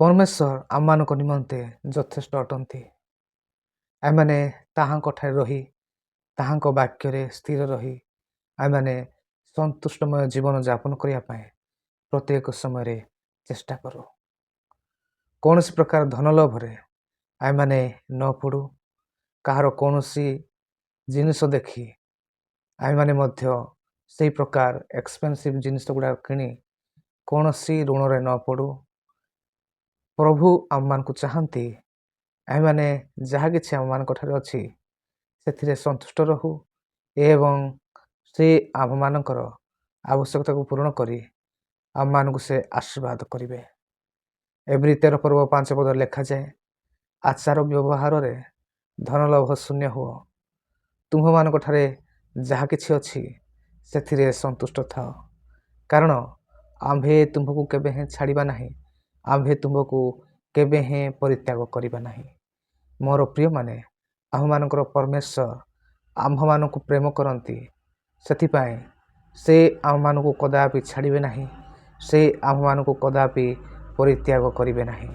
परमेश्वर आमମାନଙ୍କ निमन्ते ଯଥେଷ୍ଟ ଅଟନ୍ତି। ଆମମାନେ ତାହାଙ୍କଠାରେ ରହି ତାହାଙ୍କ ବାକ୍ୟରେ ସ୍ଥିର ରହି ଆମମାନେ ସନ୍ତୁଷ୍ଟମୟ ଜୀବନ ଯାପନ କରିବା ପାଇଁ ପ୍ରତ୍ୟେକ ସମୟରେ ଚେଷ୍ଟା କରୁ। କୌଣସି ପ୍ରକାର ଧନ ଲୋଭରେ ଆମମାନେ ନ ପଡ଼ୁ। କାହାର କୌଣସି ଜିନିଷ ଦେଖି ଆମମାନେ ମଧ୍ୟ ସେହି ପ୍ରକାର ଏକ୍ସପେନ୍ସିଭ୍ ଜିନିଷ ଗୁଡ଼ାକ କିଣି କୌଣସି ଋଣରେ ନ ପଡ଼ୁ। ପ୍ରଭୁ ଆମମାନଙ୍କୁ ଚାହାନ୍ତି ଆମମାନେ ଯାହା କିଛି ଆମମାନଙ୍କଠାରେ ଅଛି ସେଥିରେ ସନ୍ତୁଷ୍ଟ ରହୁ ଏବଂ ସେ ଆମମାନଙ୍କର ଆବଶ୍ୟକତାକୁ ପୂରଣ କରି ଆମମାନଙ୍କୁ ସେ ଆଶୀର୍ବାଦ କରିବେ। ଏବ୍ରୀ 13:5 ଲେଖାଯାଏ, ଆଚାର ବ୍ୟବହାରରେ ଧନଲୋଭ ଶୂନ୍ୟ ହୁଅ। ତୁମ୍ଭମାନଙ୍କଠାରେ ଯାହା କିଛି ଅଛି ସେଥିରେ ସନ୍ତୁଷ୍ଟ ଥାଅ, କାରଣ ଆମ୍ଭେ ତୁମ୍ଭକୁ କେବେ ହେଁ ଛାଡ଼ିବା ନାହିଁ, ଆମ୍ଭେ ତୁମ୍ଭକୁ କେବେ ହେଁ ପରିତ୍ୟାଗ କରିବା ନାହିଁ। ମୋର ପ୍ରିୟମାନେ, ଆମ୍ଭମାନଙ୍କର ପରମେଶ୍ୱର ଆମ୍ଭମାନଙ୍କୁ ପ୍ରେମ କରନ୍ତି। ସେଥିପାଇଁ ସେ ଆମ୍ଭମାନଙ୍କୁ କଦାପି ଛାଡ଼ିବେ ନାହିଁ, ସେ ଆମ୍ଭମାନଙ୍କୁ କଦାପି ପରିତ୍ୟାଗ କରିବେ ନାହିଁ।